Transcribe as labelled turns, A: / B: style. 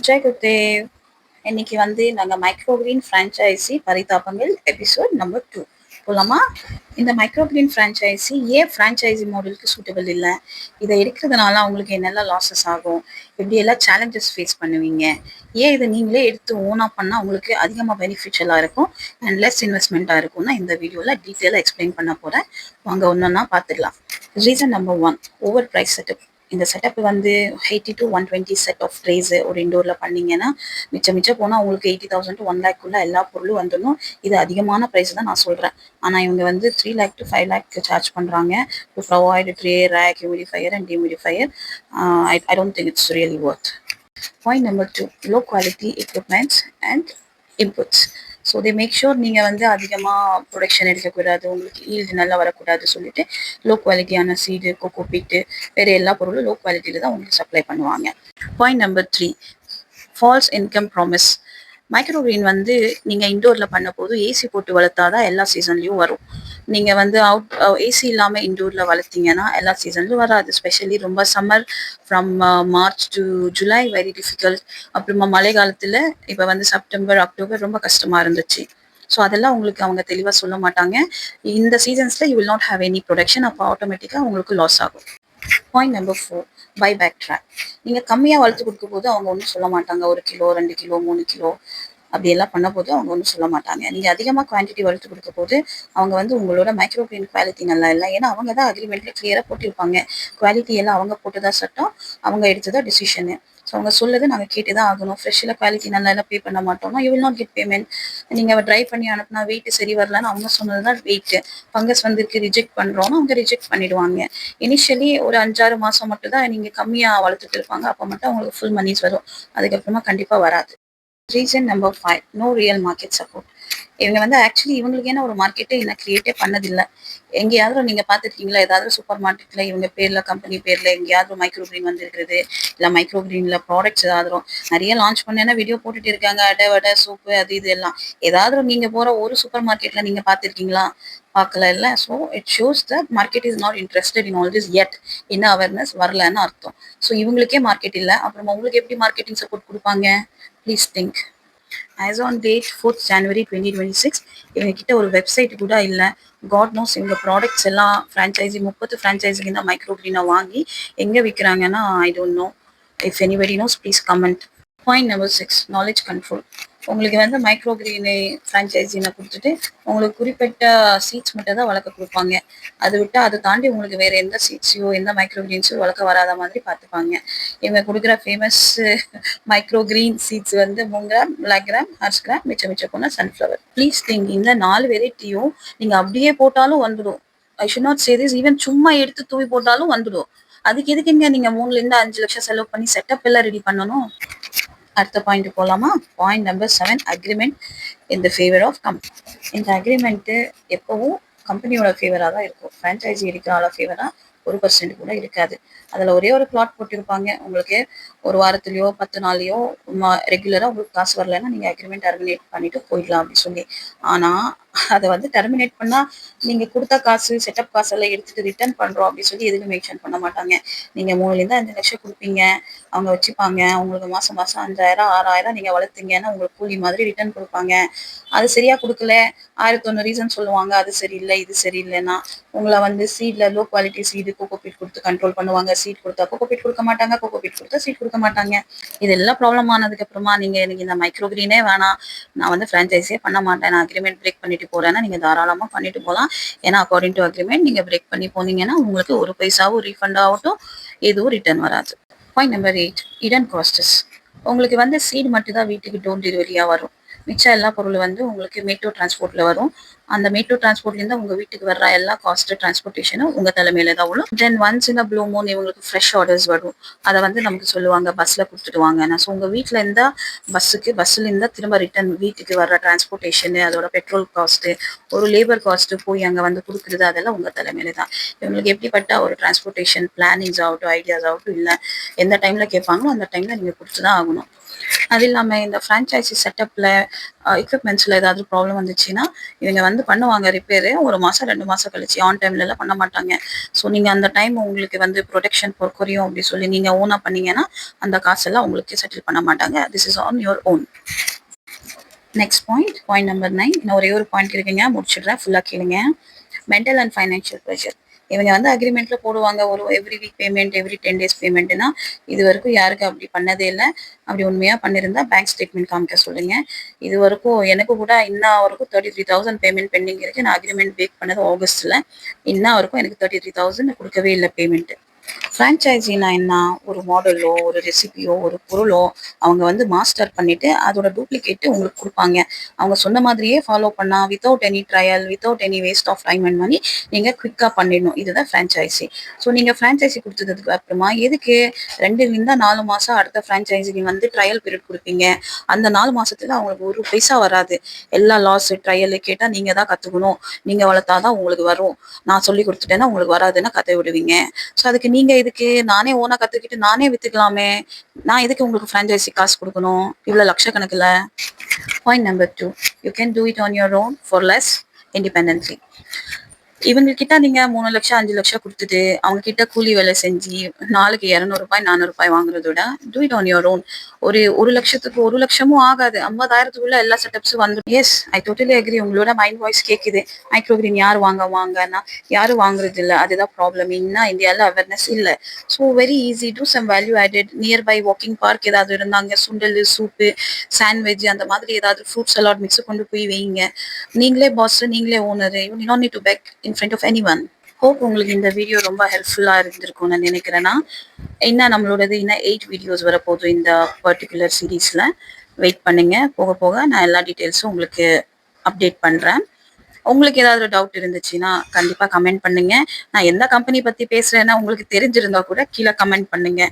A: ஜெய் குருதேவ். இன்னைக்கு வந்து நாங்கள் மைக்ரோகிரீன் ஃப்ரான்ச்சைசி பரிதாபங்கள் எபிசோட் நம்பர் 2 போலாமா? இந்த மைக்ரோகிரீன் ஃப்ரான்ச்சைசி ஏன் ஃப்ரான்ச்சைசி மாடலுக்கு சூட்டபிள் இல்லை, இதை எடுக்கிறதுனால அவங்களுக்கு என்னெல்லாம் லாஸஸ் ஆகும், எப்படியெல்லாம் சேலஞ்சஸ் ஃபேஸ் பண்ணுவீங்க, ஏன் இதை நீங்களே எடுத்து ஓனாக பண்ணால் உங்களுக்கு அதிகமாக பெனிஃபிஷியலாக இருக்கும் அண்ட் லெஸ் இன்வெஸ்ட்மெண்ட்டாக இருக்கும்னா இந்த வீடியோவில் டீட்டெயிலாக எக்ஸ்பிளைன் பண்ண போகிறேன். வாங்க ஒன்றா பார்த்துக்கலாம். Reason number 1, over price setup. இந்த செட்டப் வந்து 80 to 120 செட் ஆஃப் ட்ரேஸ் ஒரு இண்டோரில் பண்ணீங்கன்னா மிச்சம் போனால் உங்களுக்கு 80,000 to 1 lakh எல்லா பொருளும் வந்துடும். இது அதிகமான ப்ரைஸ் தான் நான் சொல்கிறேன். ஆனால் இவங்க வந்து 3 lakh to 5 lakh சார்ஜ் பண்ணுறாங்க to provide tray, rack, humidifier and dehumidifier. I don't think it's really worth. Point number 2, low quality equipments and inputs. So they make sure நீங்கள் வந்து அதிகமாக ப்ரொடக்ஷன் எடுக்கக்கூடாது, உங்களுக்கு ஈல்டு நல்லா வரக்கூடாது சொல்லிட்டு லோ குவாலிட்டியான சீடு, கொக்கோ பீட்டு, வேறு எல்லா பொருளும் லோ குவாலிட்டியில் தான் உங்களுக்கு சப்ளை பண்ணுவாங்க. Point number 3, false income promise. Microgreen வந்து நீங்கள் இண்டோரில் பண்ண போது ஏசி போட்டு வளர்த்தாதான் எல்லா சீசன்லேயும் வரும். நீங்கள் வந்து ஏசி இல்லாமல் இண்டோரில் வளர்த்தீங்கன்னா எல்லா சீசன்லையும் வராது. ஸ்பெஷலி ரொம்ப summer from March to July very difficult. அப்புறமா மழை காலத்தில் இப்போ வந்து செப்டம்பர், அக்டோபர் ரொம்ப கஷ்டமாக இருந்துச்சு. ஸோ அதெல்லாம் உங்களுக்கு அவங்க தெளிவாக சொல்ல மாட்டாங்க. இந்த சீசன்ஸில் you will not have any production, அப்போ ஆட்டோமேட்டிக்காக உங்களுக்கு லாஸ் ஆகும். Point number 4, buy back track. நீங்கள் கம்மியாக வளர்த்து கொடுக்கும் போது அவங்க ஒன்றும் சொல்ல மாட்டாங்க. 1 கிலோ, 2 கிலோ, 3 கிலோ அப்படியெல்லாம் பண்ண போது அவங்க ஒன்றும் சொல்ல மாட்டாங்க. நீங்கள் அதிகமாக குவான்டிட்டி வளர்த்து கொடுக்க போது அவங்க வந்து உங்களோட மைக்ரோகிரீன் குவாலிட்டி நல்லா இல்லை, ஏன்னா அவங்க தான் அக்ரிமெண்ட்ல கிளியராக போட்டிருப்பாங்க. குவாலிட்டி எல்லாம் அவங்க போட்டுதான் சட்டம், அவங்க எடுத்ததா டிசிஷனு. ஸோ அவங்க சொல்லது நாங்கள் கேட்டு தான் ஆகணும். ஃப்ரெஷ்ஷில் குவாலிட்டி நல்லா எல்லாம் பே பண்ண மாட்டோம்னா you will not get payment. நீங்கள் ட்ரை பண்ணி அனுப்புனா வெயிட் சரி வரலன்னு அவங்க சொன்னது தான் வெயிட்டு. ஃபங்கஸ் வந்துருக்கு ரிஜெக்ட் பண்ணுறோன்னா அவங்க ரிஜெக்ட் பண்ணிடுவாங்க. இனிஷியலி ஒரு 5-6 மாதம் மட்டும் தான் நீங்கள் கம்மியாக வளர்த்துட்டு இருப்பாங்க, அப்போ மட்டும் அவங்களுக்கு ஃபுல் மணிஸ் வரும். அதுக்கப்புறமா கண்டிப்பாக வராது. Reason number 5, no real market support. இவங்க வந்து ஆக்சுவலி இவங்களுக்கு ஏன்னா ஒரு மார்க்கெட்டே என்ன கிரியேட்டே பண்ணதில்லை. எங்கேயாவது நீங்கள் பார்த்துருக்கீங்களா? ஏதாவது சூப்பர் மார்க்கெட்டில் இவங்க பேரில், கம்பெனி பேரில் எங்கேயாவது மைக்ரோகிரீன் வந்துருக்குது, இல்லை மைக்ரோகிரீனில் ப்ராடக்ட்ஸ் ஏதாவது நிறைய லான்ச் பண்ணேன்னா வீடியோ போட்டுட்டு இருக்காங்க, அடை வடை சூப்பு அது இது எல்லாம். ஏதாவது நீங்கள் போகிற ஒரு சூப்பர் மார்க்கெட்டில் நீங்கள் பார்த்துருக்கீங்களா? பார்க்கல இல்லை. So it shows that market is not interested in all this எட். என்ன அவேர்னஸ் வரலன்னு அர்த்தம். ஸோ இவங்களுக்கே மார்க்கெட் இல்லை, அப்புறமா உங்களுக்கு எப்படி மார்க்கெட்டிங் சப்போர்ட் கொடுப்பாங்க? Please think. As on date 4th January 2026 இவங்க கிட்ட ஒரு வெப்சைட் கூட இல்லை. காட் நோஸ் இவங்க ப்ராடக்ட்ஸ் எல்லாம் ஃப்ரான்ச்சைசி 30 ஃப்ரான்ச்சைசிக்கு தான் மைக்ரோகிரீனை வாங்கி எங்கே விற்கிறாங்கன்னா I don't know. If anybody knows please comment. Point number 6, knowledge control. உங்களுக்கு வந்து மைக்ரோகிரீனை ஃப்ரான்ச்சைசினை கொடுத்துட்டு உங்களுக்கு குறிப்பிட்ட சீட்ஸ் மட்டும் தான் வளர்க்க கொடுப்பாங்க. அதை விட்டு அதை தாண்டி உங்களுக்கு வேறு எந்த சீட்ஸையோ எந்த மைக்ரோகிரீன்ஸையோ வளர்க்க வராத மாதிரி பார்த்துப்பாங்க. இவங்க கொடுக்குற ஃபேமஸ் மைக்ரோகிரீன் சீட்ஸ் வந்து 3 கிராம், 1 கிராம், 1/2 கிராம், மிச்சம் போனால் சன்ஃப்ளவர். ப்ளீஸ் திங்க், இந்த 4 வெரைட்டியும் நீங்கள் அப்படியே போட்டாலும் வந்துடும். I should not say this, even சும்மா எடுத்து தூவி போட்டாலும் வந்துடும். அதுக்கு எதுக்குங்க நீங்கள் 3-5 லட்சம் செலவு பண்ணி செட்டப் எல்லாம் ரெடி பண்ணணும்? அடுத்த பாயிண்ட் போகலாமா? Point number 7, agreement in the favour of company. இந்த அக்ரிமெண்ட்டு எப்பவும் கம்பெனியோட ஃபேவராக தான் இருக்கும். ஃப்ரான்ச்சைசி எடுக்கிறால ஃபேவராக 1% கூட இருக்காது. அதில் ஒரே ஒரு பிளாட் போட்டிருப்பாங்க, உங்களுக்கு ஒரு வாரத்துலையோ 10 நாள்லையோ ரெகுலராக உங்களுக்கு காசு வரலைன்னா நீங்கள் அக்ரிமெண்ட் டெர்மினேட் பண்ணிட்டு போயிடலாம் அப்படின்னு சொல்லி. ஆனால் அதை வந்து டெர்மினேட் பண்ணால் நீங்கள் கொடுத்த காசு, செட்டப் காசு எல்லாம் எடுத்துகிட்டு ரிட்டர்ன் பண்ணுறோம் அப்படின்னு சொல்லி எதுவும் மென்ஷன் பண்ண மாட்டாங்க. நீங்கள் 3-5 லட்சம் கொடுப்பீங்க, அவங்க வச்சுப்பாங்க. உங்களுக்கு மாதம் 5,000 6,000 நீங்கள் வளர்த்தீங்கன்னா உங்களுக்கு கூலி மாதிரி ரிட்டர்ன் கொடுப்பாங்க. அது சரியாக கொடுக்கல, 1001 ரீசன் சொல்லுவாங்க. அது சரியில்லை, இது சரியில்லைன்னா உங்களை வந்து சீடில் லோ குவாலிட்டி சீடு, கோகோபீட் கொடுத்து கண்ட்ரோல் பண்ணுவாங்க. சீட் கொடுத்தா கோகோபீட் கொடுக்க மாட்டாங்க, கோகோபீட் கொடுத்தா சீட் கொடுக்க மாட்டாங்க. இதெல்லாம் ப்ராப்ளம் ஆனதுக்கப்புறமா நீங்கள் எனக்கு இந்த மைக்ரோகிரீனே வேணாம், நான் வந்து ஃப்ரான்ச்சைஸே பண்ண மாட்டேன், நான் அக்ரிமெண்ட் பிரேக் பண்ணிட்டு போகிறேன்னா நீங்கள் தாராளமாக பண்ணிட்டு போகலாம். ஏன்னா அக்கார்டிங் டு அக்ரிமெண்ட் நீங்கள் பிரேக் பண்ணி போனீங்கன்னா உங்களுக்கு ஒரு பைசாவும் ரீஃபண்ட் ஆகட்டும், எதுவும் ரிட்டர்ன் வராது. பாயிண்ட் நம்பர் 8, இடன் காஸ்டஸ். உங்களுக்கு வந்து சீடு மட்டும் தான் வீட்டுக்கு டோர் டெலிவரியாக வரும். மிச்சம் எல்லா பொருள் வந்து உங்களுக்கு மேட்டோ டிரான்ஸ்போர்ட்டில் வரும். அந்த மேட்டோ டிரான்ஸ்போர்ட்லேருந்து உங்கள் வீட்டுக்கு வர்ற எல்லா காஸ்ட்டு டிரான்ஸ்போர்ட்டேஷனும் உங்கள் தலைமையில தான் வரும். Then once in a blue moon இவங்களுக்கு ஃப்ரெஷ் ஆர்டர்ஸ் வரும். அதை வந்து நமக்கு சொல்லுவாங்க, பஸ்ஸில் கொடுத்துட்டு வாங்க. ஸோ உங்கள் வீட்டில் இருந்தால் பஸ்ஸில் இருந்தால் திரும்ப ரிட்டர்ன் வீட்டுக்கு வர்ற டிரான்ஸ்போர்ட்டேஷனு, அதோட பெட்ரோல் காஸ்ட்டு, ஒரு லேபர் காஸ்ட்டு போய் அங்கே வந்து கொடுக்குறது, அதெல்லாம் உங்கள் தலைமையில தான். இவங்களுக்கு எப்படிப்பட்ட ஒரு டிரான்ஸ்போர்ட்டேஷன் பிளானிங்ஸ் ஆகட்டும், ஐடியாஸ் ஆகட்டும் இல்லை, எந்த டைமில் கேட்பாங்களோ அந்த டைமில் நீங்கள் கொடுத்து தான் ஆகணும். அது இல்லாம இந்த ஃப்ரான்ச்சைசி செட்டப்ல எக்யூப்மெண்ட்ஸ்ல ஏதாவது ப்ராப்ளம் வந்துச்சுன்னா, இவங்க வந்து பண்ணுவாங்க ரிப்பேரு. 1 மாசம், 2 மாசம் கழிச்சு ஆன் டைம்லலாம் பண்ண மாட்டாங்க. ஸோ நீங்க அந்த டைம் உங்களுக்கு வந்து புரொடெக்ஷன் குறையும் அப்படி சொல்லி நீங்க ஓனா பண்ணீங்கன்னா, அந்த காசெல்லாம் உங்களுக்கு செட்டில் பண்ண மாட்டாங்க. This is on your own. Next point number 9. இன்னும் ஒரே ஒரு பாயிண்ட் இருக்குங்க, முடிச்சிடுறேன். ஃபுல்லா கேளுங்க. Mental and financial pressure. இவங்க வந்து அக்ரிமெண்ட்ல போடுவாங்க ஒரு every week payment, every 10 days பேமெண்ட்னா, இது வரைக்கும் யாருக்கு அப்படி பண்ணதே இல்லை. அப்படி உண்மையா பண்ணியிருந்தா பேங்க் ஸ்டேட்மெண்ட் காமிக்க சொல்லுங்க. இது வரைக்கும் எனக்கு கூட இன்ன வரைக்கும் 33,000 பேமெண்ட் பெண்டிங் இருக்கு. நான் அக்ரிமெண்ட் பேக் பண்ணது ஆகஸ்ட்ல. இன்ன வரைக்கும் எனக்கு 33,000 கொடுக்கவே இல்லை பேமெண்ட். ஃப்ரான்ச்சைஸினா என்ன? ஒரு மாடலோ, ஒரு ரெசிபியோ, ஒரு பொருளோ அவங்க வந்து மாஸ்டர் பண்ணிட்டு அதோட டூப்ளிகேட் உங்களுக்கு கொடுப்பாங்க. அவங்க சொன்ன மாதிரியே ஃபாலோ பண்ணா without any trial, without any waste of time and money நீங்க குவிக்கா பண்ணிடணும். இதுதான் ஃப்ரான்ச்சைசி. ஸோ நீங்க ஃப்ரான்ச்சைசி கொடுத்ததுக்கு அப்புறமா எதுக்கு 2லிருந்து 4 மாசம் அடுத்த ஃப்ரான்ச்சைசி வந்து ட்ரையல் பீரியட் கொடுப்பீங்க? அந்த 4 மாசத்துல அவங்களுக்கு ஒரு பைசா வராது. எல்லா லாஸ் ட்ரையல் கேட்டா நீங்க தான் கத்துக்கணும். நீங்க வளர்த்தாதான் உங்களுக்கு வரும். நான் சொல்லி கொடுத்துட்டேன்னா உங்களுக்கு வராதுன்னா கதை விடுவீங்க. ஸோ அதுக்கு நீங்க இதுக்கு நானே ஓனா கத்துக்கிட்டு நானே வித்துக்கலாமே. நான் எதுக்கு உங்களுக்கு ஃப்ரான்ச்சைசி காசு கொடுக்கணும் இவ்வளவு லட்சக்கணக்குல? Point number 2. You can do it on your own for less independently. இவங்க கிட்ட நீங்க 3 லட்சம் 5 லட்சம் கொடுத்துட்டு அவங்க கிட்ட கூலி வேலை செஞ்சு நாளுக்கு 200 ரூபாய் 400 ரூபாய் வாங்குறத விட do it on your own. ஒரு லட்சத்துக்கு 1 லட்சமும் ஆகாது, 50,000க்குள்ள எல்லா செட்டப்ஸும் வந்து. Yes, I totally agree. உங்களோட மைண்ட் வாய்ஸ் கேக்குது. மைக்ரோகிரீன் யார் வாங்கன்னா யாரும் வாங்குறது இல்லை. அதுதான் ப்ராப்ளம். இன்னும் இந்தியாவில் அவேர்னஸ் இல்லை. So very easy. Do some value added. Nearby walking park ஏதாவது இருந்தாங்க, சுண்டல், சூப்பு, சாண்ட்விச் அந்த மாதிரி ஏதாவது ஃப்ரூட் சலாட் மிக்ஸ் கொண்டு போய் வைங்க. நீங்களே பாஸ், நீங்களே owner. You need not need to beg in front of anyone. Hope உங்களுக்கு இந்த வீடியோ ரொம்ப ஹெல்ப்ஃபுல்லா இருந்திருக்கும் நான் நினைக்கிறேன்னா. இன்னும் நம்மளோடது இன்னும் 8 வீடியோஸ் வரப்போகுது இந்த பர்டிகுலர் சீரீஸ்ல. வெயிட் பண்ணுங்க. போக போக நான் எல்லா டீட்டெயில்ஸும் உங்களுக்கு அப்டேட் பண்றேன். உங்களுக்கு ஏதாவது டவுட் இருந்துச்சுன்னா கண்டிப்பா கமெண்ட் பண்ணுங்க. நான் எந்த கம்பெனி பத்தி பேசுறேன்னா உங்களுக்கு தெரிஞ்சிருந்தா கூட கீழே கமெண்ட் பண்ணுங்க.